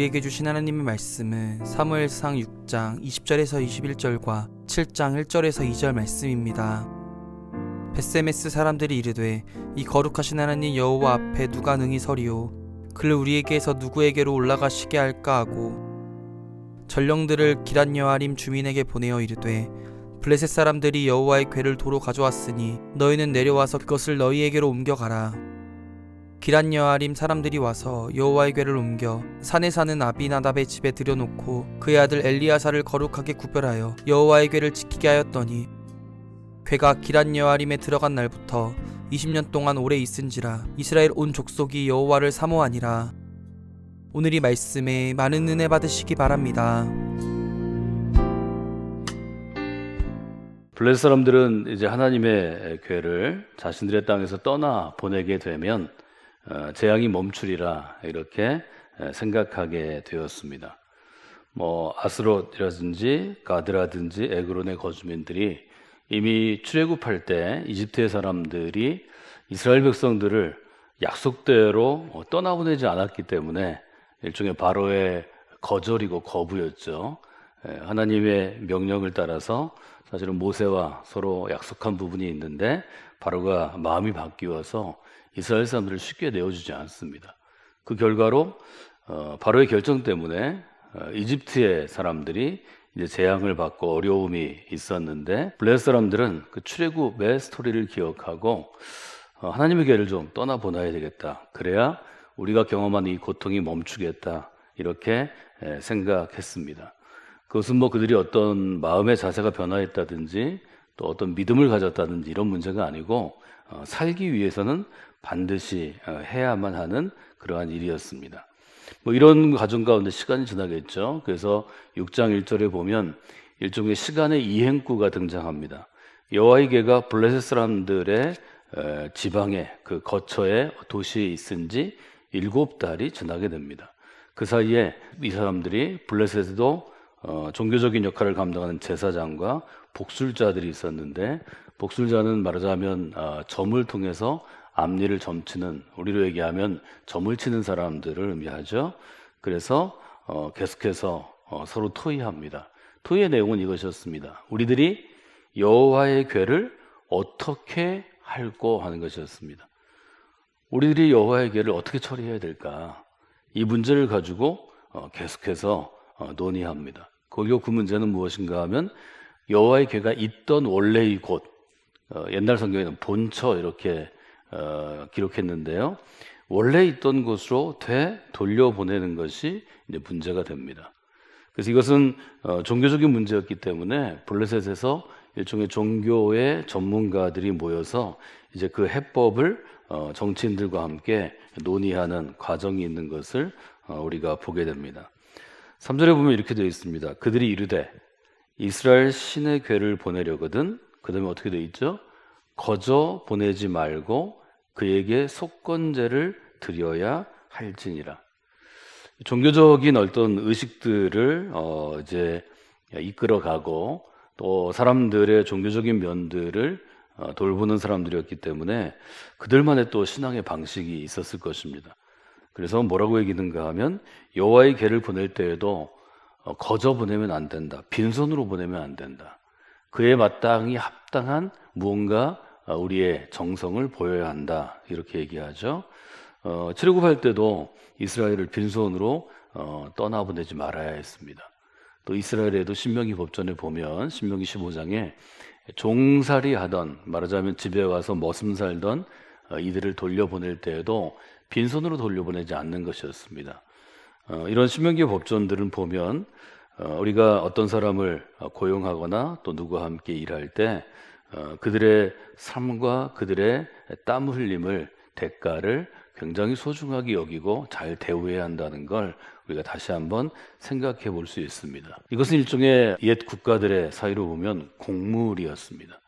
우리에게 주신 하나님의 말씀은 사무엘상 6장 20절에서 21절과 7장 1절에서 2절 말씀입니다. 벳세메스 사람들이 이르되 이 거룩하신 하나님 여호와 앞에 누가 능히 서리오 그를 우리에게서 누구에게로 올라가시게 할까 하고 전령들을 기럇 여아림 주민에게 보내어 이르되 블레셋 사람들이 여호와의 궤를 도로 가져왔으니 너희는 내려와서 그것을 너희에게로 옮겨가라. 기럇 여아림 사람들이 와서 여호와의 궤를 옮겨 산에 사는 아비나답의 집에 들여놓고 그의 아들 엘리야사를 거룩하게 구별하여 여호와의 궤를 지키게 하였더니 궤가 기럇 여아림에 들어간 날부터 20년 동안 오래 있은지라 이스라엘 온 족속이 여호와를 사모하니라. 오늘 이 말씀에 많은 은혜 받으시기 바랍니다. 블레셋 사람들은 이제 하나님의 궤를 자신들의 땅에서 떠나 보내게 되면 재앙이 멈추리라 이렇게 생각하게 되었습니다. 아스롯이라든지 가드라든지 에그론의 거주민들이 이미 출애굽할 때 이집트의 사람들이 이스라엘 백성들을 약속대로 떠나보내지 않았기 때문에 일종의 바로의 거절이고 거부였죠. 하나님의 명령을 따라서 사실은 모세와 서로 약속한 부분이 있는데 바로가 마음이 바뀌어서 이스라엘 사람들을 쉽게 내어주지 않습니다. 그 결과로 바로의 결정 때문에 이집트의 사람들이 이제 재앙을 받고 어려움이 있었는데 블레셋 사람들은 그 출애굽의 스토리를 기억하고 하나님의 궤를 좀 떠나보내야 되겠다. 그래야 우리가 경험한 이 고통이 멈추겠다. 이렇게 생각했습니다. 그것은 그들이 어떤 마음의 자세가 변화했다든지 또 어떤 믿음을 가졌다든지 이런 문제가 아니고 살기 위해서는 반드시 해야만 하는 그러한 일이었습니다. 이런 과정 가운데 시간이 지나겠죠. 그래서 6장 1절에 보면 일종의 시간의 이행구가 등장합니다. 여호와의 궤가 블레셋 사람들의 지방에 그 거처에 도시에 있은 지 7달이 지나게 됩니다. 그 사이에 이 사람들이 블레셋에도 종교적인 역할을 감당하는 제사장과 복술자들이 있었는데 복술자는 말하자면 점을 통해서 앞니를 점치는, 우리로 얘기하면 점을 치는 사람들을 의미하죠. 그래서 계속해서 서로 토의합니다. 토의의 내용은 이것이었습니다. 우리들이 여호와의 궤를 어떻게 할꼬 하는 것이었습니다. 우리들이 여호와의 궤를 어떻게 처리해야 될까? 이 문제를 가지고 계속해서 논의합니다. 거기서 그 문제는 무엇인가 하면 여호와의 궤가 있던 원래의 곳, 옛날 성경에는 본처 이렇게 기록했는데요. 원래 있던 곳으로 되돌려보내는 것이 이제 문제가 됩니다. 그래서 이것은 종교적인 문제였기 때문에 블레셋에서 일종의 종교의 전문가들이 모여서 이제 그 해법을 정치인들과 함께 논의하는 과정이 있는 것을 우리가 보게 됩니다. 3절에 보면 이렇게 되어 있습니다. 그들이 이르되 이스라엘 신의 궤를 보내려거든. 그 다음에 어떻게 되어 있죠? 거저 보내지 말고 그에게 속건제를 드려야 할지니라. 종교적인 어떤 의식들을 이제 이끌어가고 또 사람들의 종교적인 면들을 돌보는 사람들이었기 때문에 그들만의 또 신앙의 방식이 있었을 것입니다. 그래서 뭐라고 얘기는가 하면 여호와의 궤를 보낼 때에도 거저 보내면 안 된다. 빈손으로 보내면 안 된다. 그에 마땅히 합당한 무언가 우리의 정성을 보여야 한다. 이렇게 얘기하죠. 출애굽할 때도 이스라엘을 빈손으로 떠나보내지 말아야 했습니다. 또 이스라엘에도 신명기 법전에 보면 신명기 15장에 종살이 하던, 말하자면 집에 와서 머슴 살던 이들을 돌려보낼 때에도 빈손으로 돌려보내지 않는 것이었습니다. 이런 신명기 법전들은 보면 우리가 어떤 사람을 고용하거나 또 누구와 함께 일할 때 그들의 삶과 그들의 땀 흘림을, 대가를 굉장히 소중하게 여기고 잘 대우해야 한다는 걸 우리가 다시 한번 생각해 볼 수 있습니다. 이것은 일종의 옛 국가들의 사이로 보면 공물이었습니다.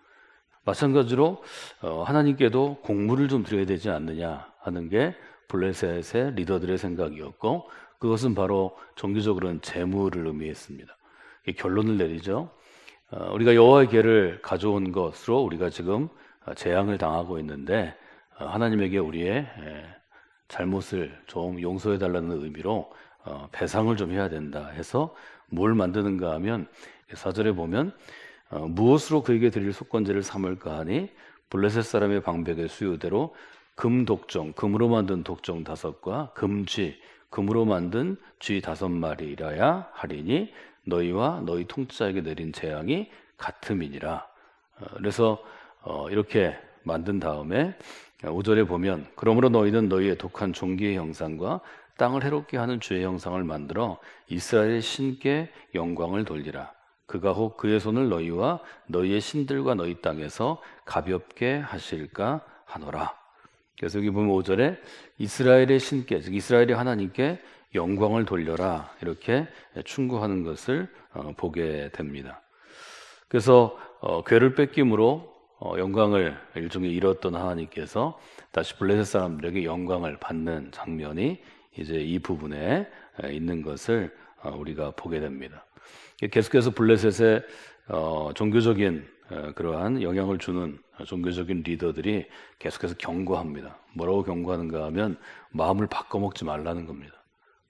마찬가지로 하나님께도 공물을 좀 드려야 되지 않느냐 하는 게 블레셋의 리더들의 생각이었고, 그것은 바로 종교적으로는 재물을 의미했습니다. 결론을 내리죠. 우리가 여호와의 궤를 가져온 것으로 우리가 지금 재앙을 당하고 있는데 하나님에게 우리의 잘못을 좀 용서해 달라는 의미로 배상을 좀 해야 된다 해서 뭘 만드는가 하면 4절에 보면 무엇으로 그에게 드릴 속건제를 삼을까 하니 블레셋 사람의 방백의 수요대로 금독종, 금으로 만든 독종 5과 금쥐, 금으로 만든 쥐 5마리라야 하리니 너희와 너희 통치자에게 내린 재앙이 같음이니라. 그래서 이렇게 만든 다음에 5절에 보면 그러므로 너희는 너희의 독한 종기의 형상과 땅을 해롭게 하는 주의 형상을 만들어 이스라엘의 신께 영광을 돌리라. 그가 혹 그의 손을 너희와 너희의 신들과 너희 땅에서 가볍게 하실까 하노라. 그래서 여기 보면 5절에 이스라엘의 신께, 즉 이스라엘의 하나님께 영광을 돌려라 이렇게 충고하는 것을 보게 됩니다. 그래서 괴를 뺏김으로 영광을 일종의 잃었던 하나님께서 다시 블레셋 사람들에게 영광을 받는 장면이 이제 이 부분에 있는 것을 우리가 보게 됩니다. 계속해서 블레셋의 종교적인 그러한 영향을 주는 종교적인 리더들이 계속해서 경고합니다. 뭐라고 경고하는가 하면 마음을 바꿔먹지 말라는 겁니다.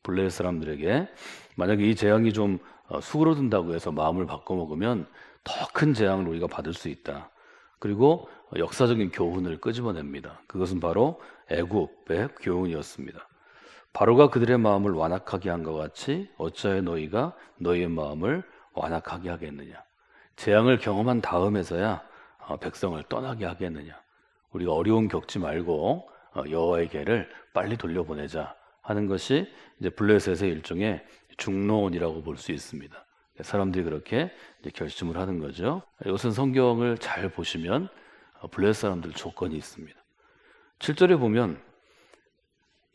블레셋 사람들에게 만약에 이 재앙이 좀 수그러든다고 해서 마음을 바꿔먹으면 더 큰 재앙을 우리가 받을 수 있다. 그리고 역사적인 교훈을 끄집어냅니다. 그것은 바로 애굽의 교훈이었습니다. 바로가 그들의 마음을 완악하게 한 것 같이 어찌하여 너희가 너희의 마음을 완악하게 하겠느냐. 재앙을 경험한 다음에서야 백성을 떠나게 하겠느냐. 우리가 어려움 겪지 말고 여호와의 궤를 빨리 돌려보내자 하는 것이 이제 블레셋의 일종의 중론이라고 볼 수 있습니다. 사람들이 그렇게 이제 결심을 하는 거죠. 이것은 성경을 잘 보시면 블레셋 사람들 조건이 있습니다. 7절에 보면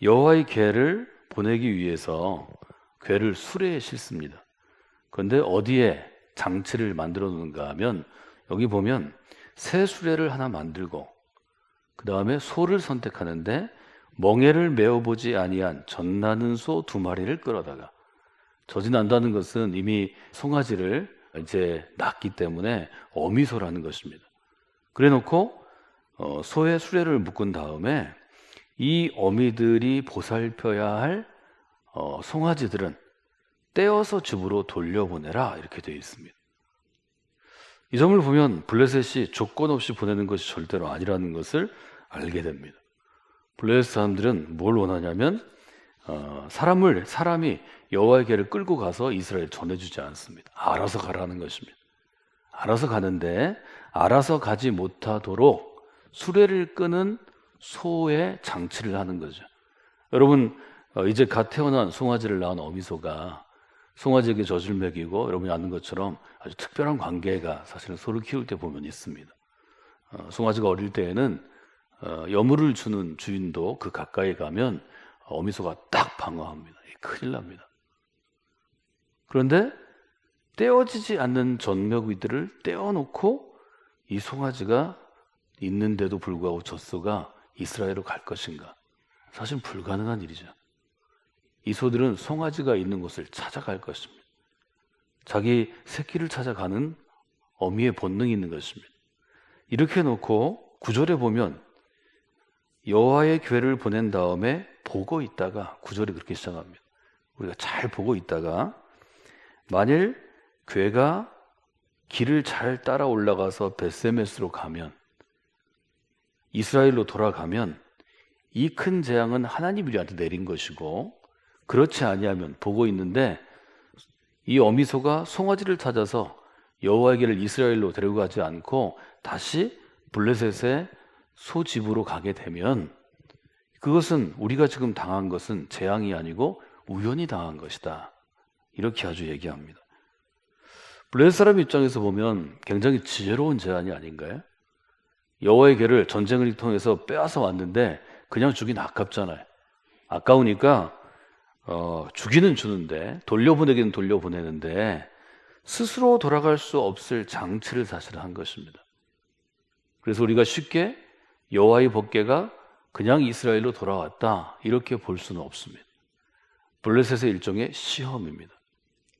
여호와의 궤를 보내기 위해서 궤를 수레에 싣습니다. 그런데 어디에 장치를 만들어 놓는가 하면 여기 보면 새 수레를 하나 만들고 그 다음에 소를 선택하는데 멍에를 메어보지 아니한 젖나는 소 2마리를 끌어다가 젖이 난다는 것은 이미 송아지를 이제 낳기 때문에 어미소라는 것입니다. 그래 놓고 소의 수레를 묶은 다음에 이 어미들이 보살펴야 할 송아지들은 떼어서 집으로 돌려보내라 이렇게 되어 있습니다. 이 점을 보면 블레셋이 조건 없이 보내는 것이 절대로 아니라는 것을 알게 됩니다. 블레셋 사람들은 뭘 원하냐면 사람이 여호와의 궤를 끌고 가서 이스라엘 전해주지 않습니다. 알아서 가라는 것입니다. 알아서 가는데 알아서 가지 못하도록 수레를 끄는 소의 장치를 하는 거죠. 여러분 이제 갓 태어난 송아지를 낳은 어미소가 송아지에게 젖을 먹이고 여러분이 아는 것처럼 아주 특별한 관계가 사실은 소를 키울 때 보면 있습니다. 송아지가 어릴 때에는 여물을 주는 주인도 그 가까이 가면 어미소가 딱 방어합니다. 큰일 납니다. 그런데 떼어지지 않는 젖먹이들을 떼어놓고 이 송아지가 있는데도 불구하고 젖소가 이스라엘로 갈 것인가? 사실 불가능한 일이죠. 이 소들은 송아지가 있는 곳을 찾아갈 것입니다. 자기 새끼를 찾아가는 어미의 본능이 있는 것입니다. 이렇게 놓고 9절에 보면 여호와의 궤를 보낸 다음에 보고 있다가 9절이 그렇게 시작합니다. 우리가 잘 보고 있다가 만일 궤가 길을 잘 따라 올라가서 벳세메스로 가면 이스라엘로 돌아가면 이 큰 재앙은 하나님이 우리한테 내린 것이고 그렇지 아니하면 보고 있는데 이 어미소가 송아지를 찾아서 여호와의 궤를 이스라엘로 데리고 가지 않고 다시 블레셋의 소집으로 가게 되면 그것은 우리가 지금 당한 것은 재앙이 아니고 우연히 당한 것이다. 이렇게 아주 얘기합니다. 블레셋 사람 입장에서 보면 굉장히 지혜로운 제안이 아닌가요? 여호와의 궤를 전쟁을 통해서 빼앗아 왔는데 그냥 주긴 아깝잖아요. 아까우니까 주기는 주는데 돌려보내기는 돌려보내는데 스스로 돌아갈 수 없을 장치를 사실 한 것입니다. 그래서 우리가 쉽게 여호와의 법궤가 그냥 이스라엘로 돌아왔다 이렇게 볼 수는 없습니다. 블레셋의 일종의 시험입니다.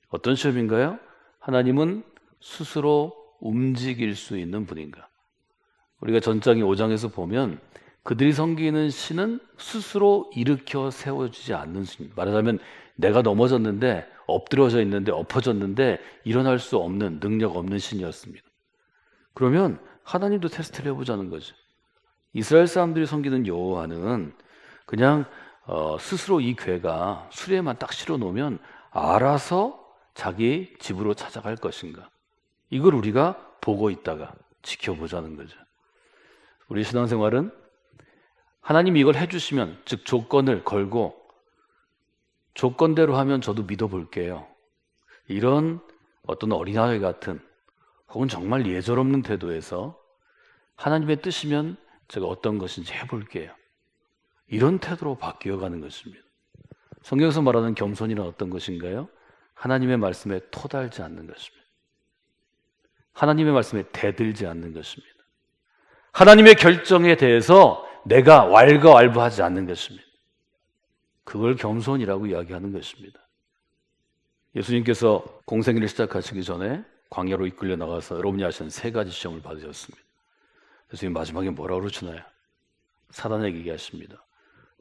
어떤 시험인가요? 하나님은 스스로 움직일 수 있는 분인가? 우리가 전장의 5장에서 보면 그들이 섬기는 신은 스스로 일으켜 세워지지 않는 신, 말하자면 내가 넘어졌는데 엎드려져 있는데 엎어졌는데 일어날 수 없는 능력 없는 신이었습니다. 그러면 하나님도 테스트를 해보자는 거죠. 이스라엘 사람들이 섬기는 여호와는 그냥 스스로 이 괴가 수레에만 딱 실어 놓으면 알아서 자기 집으로 찾아갈 것인가, 이걸 우리가 보고 있다가 지켜보자는 거죠. 우리 신앙생활은 하나님이 이걸 해주시면, 즉 조건을 걸고 조건대로 하면 저도 믿어볼게요, 이런 어떤 어린아이 같은 혹은 정말 예절없는 태도에서 하나님의 뜻이면 제가 어떤 것인지 해볼게요, 이런 태도로 바뀌어가는 것입니다. 성경에서 말하는 겸손이란 어떤 것인가요? 하나님의 말씀에 토달지 않는 것입니다. 하나님의 말씀에 대들지 않는 것입니다. 하나님의 결정에 대해서 내가 왈가왈부하지 않는 것입니다. 그걸 겸손이라고 이야기하는 것입니다. 예수님께서 공생애를 시작하시기 전에 광야로 이끌려 나가서 여러분이 아시는 3가지 시험을 받으셨습니다. 예수님 마지막에 뭐라고 그러시나요? 사단에게 얘기하십니다.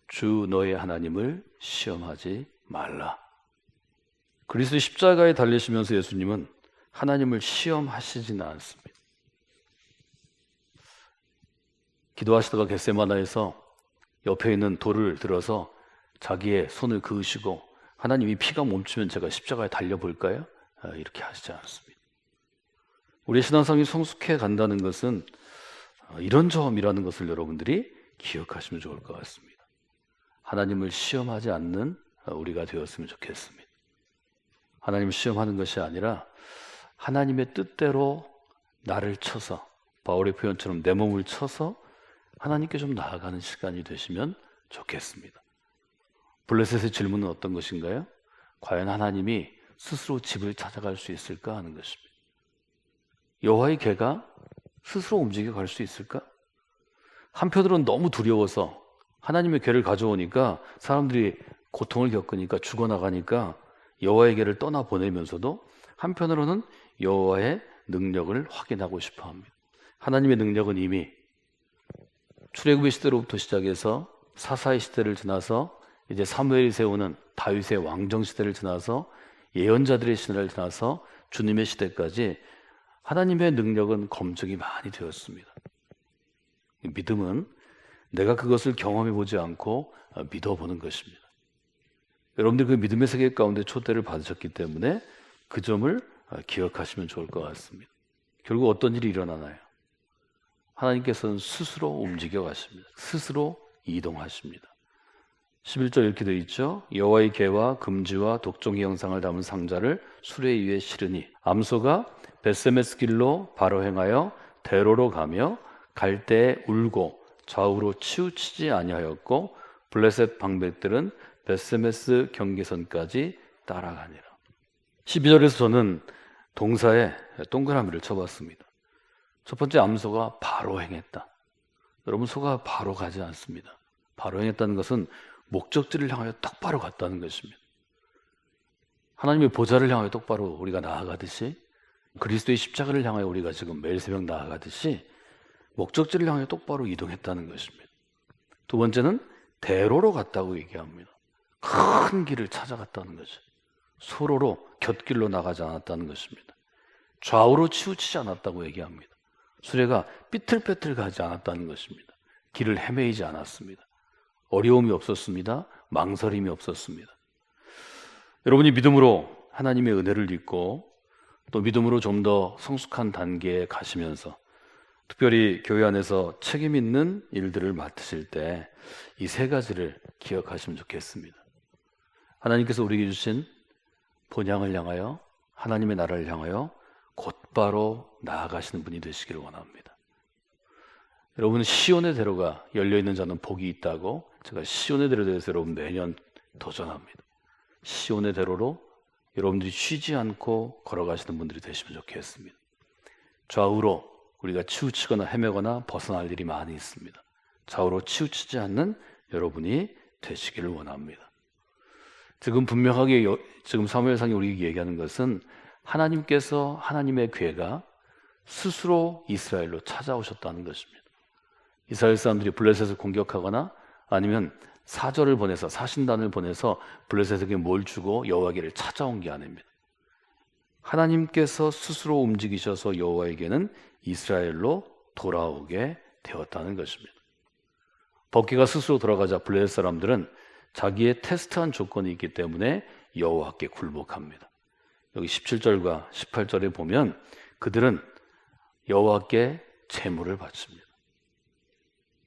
주 너의 하나님을 시험하지 말라. 그리스도의 십자가에 달리시면서 예수님은 하나님을 시험하시지는 않습니다. 기도하시다가 겟세마나에서 옆에 있는 돌을 들어서 자기의 손을 그으시고 하나님이 피가 멈추면 제가 십자가에 달려볼까요? 이렇게 하시지 않습니다. 우리의 신앙생활이 성숙해 간다는 것은 이런 점이라는 것을 여러분들이 기억하시면 좋을 것 같습니다. 하나님을 시험하지 않는 우리가 되었으면 좋겠습니다. 하나님을 시험하는 것이 아니라 하나님의 뜻대로 나를 쳐서, 바울의 표현처럼 내 몸을 쳐서 하나님께 좀 나아가는 시간이 되시면 좋겠습니다. 블레셋의 질문은 어떤 것인가요? 과연 하나님이 스스로 집을 찾아갈 수 있을까 하는 것입니다. 여호와의 개가 스스로 움직여 갈 수 있을까? 한편으로는 너무 두려워서 하나님의 개를 가져오니까 사람들이 고통을 겪으니까 죽어나가니까 여호와의 개를 떠나보내면서도 한편으로는 여호와의 능력을 확인하고 싶어합니다. 하나님의 능력은 이미 출애굽의 시대로부터 시작해서 사사의 시대를 지나서 이제 사무엘이 세우는 다윗의 왕정 시대를 지나서 예언자들의 시대를 지나서 주님의 시대까지 하나님의 능력은 검증이 많이 되었습니다. 믿음은 내가 그것을 경험해 보지 않고 믿어보는 것입니다. 여러분들 그 믿음의 세계 가운데 초대를 받으셨기 때문에 그 점을 기억하시면 좋을 것 같습니다. 결국 어떤 일이 일어나나요? 하나님께서는 스스로 움직여 가십니다. 스스로 이동하십니다. 11절 이렇게 되어 있죠. 여호와의 계와 금지와 독종의 형상을 담은 상자를 수레 위에 실으니 암소가 벳세메스 길로 바로 행하여 대로로 가며 갈 때에 울고 좌우로 치우치지 아니하였고 블레셋 방백들은 벳세메스 경계선까지 따라가니라. 12절에서 저는 동사에 동그라미를 쳐봤습니다. 첫 번째, 암소가 바로 행했다. 여러분, 소가 바로 가지 않습니다. 바로 행했다는 것은 목적지를 향하여 똑바로 갔다는 것입니다. 하나님의 보좌를 향하여 똑바로 우리가 나아가듯이, 그리스도의 십자가를 향하여 우리가 지금 매일 새벽 나아가듯이 목적지를 향하여 똑바로 이동했다는 것입니다. 두 번째는 대로로 갔다고 얘기합니다. 큰 길을 찾아갔다는 거죠. 소로로 곁길로 나가지 않았다는 것입니다. 좌우로 치우치지 않았다고 얘기합니다. 수레가 삐틀빼틀 가지 않았다는 것입니다. 길을 헤매이지 않았습니다. 어려움이 없었습니다. 망설임이 없었습니다. 여러분이 믿음으로 하나님의 은혜를 입고 또 믿음으로 좀 더 성숙한 단계에 가시면서 특별히 교회 안에서 책임 있는 일들을 맡으실 때 이 3가지를 기억하시면 좋겠습니다. 하나님께서 우리에게 주신 본향을 향하여, 하나님의 나라를 향하여 곧바로 나아가시는 분이 되시기를 원합니다. 여러분, 시온의 대로가 열려있는 자는 복이 있다고 제가 시온의 대로에 대해서 여러분 매년 도전합니다. 시온의 대로로 여러분들이 쉬지 않고 걸어가시는 분들이 되시면 좋겠습니다. 좌우로 우리가 치우치거나 헤매거나 벗어날 일이 많이 있습니다. 좌우로 치우치지 않는 여러분이 되시기를 원합니다. 지금 분명하게 지금 사무엘상이 우리에게 얘기하는 것은 하나님께서, 하나님의 괴가 스스로 이스라엘로 찾아오셨다는 것입니다. 이스라엘 사람들이 블레셋을 공격하거나 아니면 사절을 보내서 사신단을 보내서 블레셋에게 뭘 주고 여호와에게를 찾아온 게 아닙니다. 하나님께서 스스로 움직이셔서 여호와에게는 이스라엘로 돌아오게 되었다는 것입니다. 법궤가 스스로 돌아가자 블레셋 사람들은 자기의 테스트한 조건이 있기 때문에 여호와께 굴복합니다. 여기 17절과 18절에 보면 그들은 여호와께 제물을 바칩니다.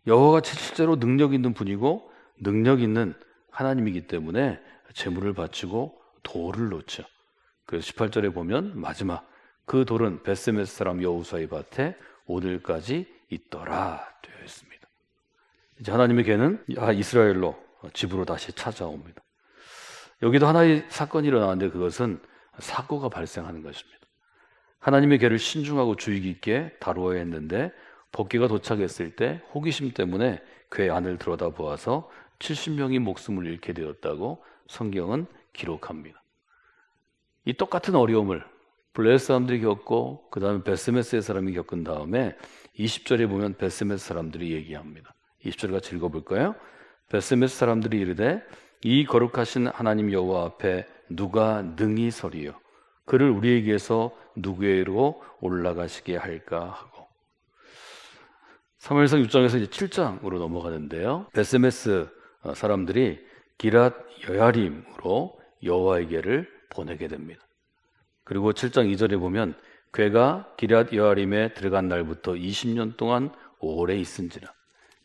여호와가 실제로 능력 있는 분이고 능력 있는 하나님이기 때문에 제물을 바치고 돌을 놓죠. 그래서 18절에 보면 마지막 그 돌은 벳세메스 사람 여호수아의 밭에 오늘까지 있더라 되어 있습니다. 이제 하나님의 개는 이스라엘로 집으로 다시 찾아옵니다. 여기도 하나의 사건이 일어나는데 그것은 사고가 발생하는 것입니다. 하나님의 개를 신중하고 주의 깊게 다루어야 했는데 법궤가 도착했을 때 호기심 때문에 궤 안을 들여다보아서 70명이 목숨을 잃게 되었다고 성경은 기록합니다. 이 똑같은 어려움을 블레셋 사람들이 겪고 그 다음에 벳세메스의 사람이 겪은 다음에 20절에 보면 벳세메스 사람들이 얘기합니다. 20절 같이 읽어볼까요? 벳세메스 사람들이 이르되 이 거룩하신 하나님 여호와 앞에 누가 능히 서리요 그를 우리에게서 누구에게로 올라가시게 할까 하고 사무엘상 6장에서 이제 7장으로 넘어가는데요. 벳세메스 사람들이 기랏 여야림으로 여호와에게를 보내게 됩니다. 그리고 7장 2절에 보면 궤가 기랏 여야림에 들어간 날부터 20년 동안 오래 있은지라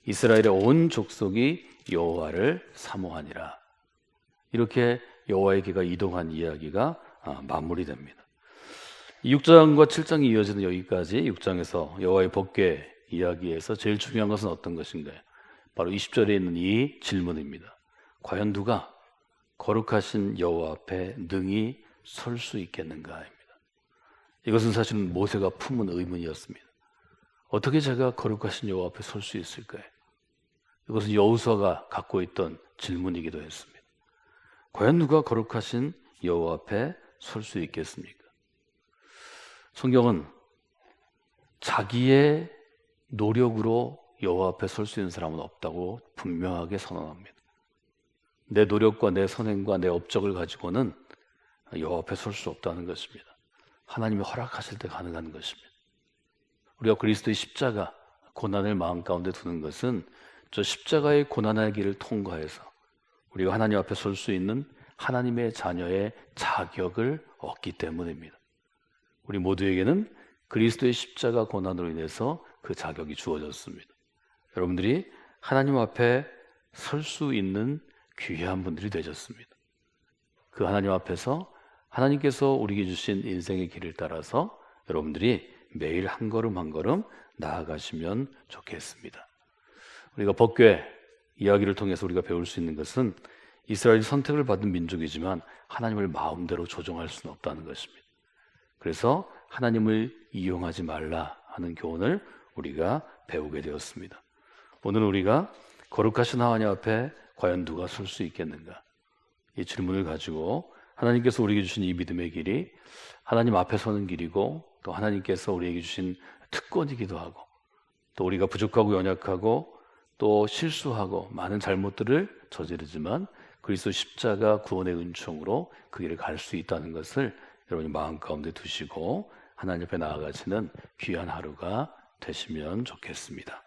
이스라엘의 온 족속이 여호와를 사모하니라. 이렇게 여호와의 궤가 이동한 이야기가 마무리됩니다. 6장과 7장이 이어지는 여기까지 6장에서 여호와의 법궤 이야기에서 제일 중요한 것은 어떤 것인가요? 바로 20절에 있는 이 질문입니다. 과연 누가 거룩하신 여호와 앞에 능히 설 수 있겠는가입니다. 이것은 사실은 모세가 품은 의문이었습니다. 어떻게 제가 거룩하신 여호와 앞에 설 수 있을까요? 이것은 여호수아가 갖고 있던 질문이기도 했습니다. 과연 누가 거룩하신 여호와 앞에 설 수 있겠습니까? 성경은 자기의 노력으로 여호와 앞에 설 수 있는 사람은 없다고 분명하게 선언합니다. 내 노력과 내 선행과 내 업적을 가지고는 여호와 앞에 설 수 없다는 것입니다. 하나님이 허락하실 때 가능한 것입니다. 우리가 그리스도의 십자가 고난을 마음 가운데 두는 것은 저 십자가의 고난의 길을 통과해서 우리가 하나님 앞에 설 수 있는 하나님의 자녀의 자격을 얻기 때문입니다. 우리 모두에게는 그리스도의 십자가 고난으로 인해서 그 자격이 주어졌습니다. 여러분들이 하나님 앞에 설 수 있는 귀한 분들이 되셨습니다. 그 하나님 앞에서 하나님께서 우리에게 주신 인생의 길을 따라서 여러분들이 매일 한 걸음 한 걸음 나아가시면 좋겠습니다. 우리가 법궤 이야기를 통해서 우리가 배울 수 있는 것은 이스라엘이 선택을 받은 민족이지만 하나님을 마음대로 조종할 수는 없다는 것입니다. 그래서 하나님을 이용하지 말라 하는 교훈을 우리가 배우게 되었습니다. 오늘 우리가 거룩하신 하나님 앞에 과연 누가 설 수 있겠는가? 이 질문을 가지고 하나님께서 우리에게 주신 이 믿음의 길이 하나님 앞에 서는 길이고 또 하나님께서 우리에게 주신 특권이기도 하고 또 우리가 부족하고 연약하고 또 실수하고 많은 잘못들을 저지르지만 그리스도 십자가 구원의 은총으로 그 길을 갈 수 있다는 것을 여러분이 마음 가운데 두시고 하나님 앞에 나아가시는 귀한 하루가 되시면 좋겠습니다.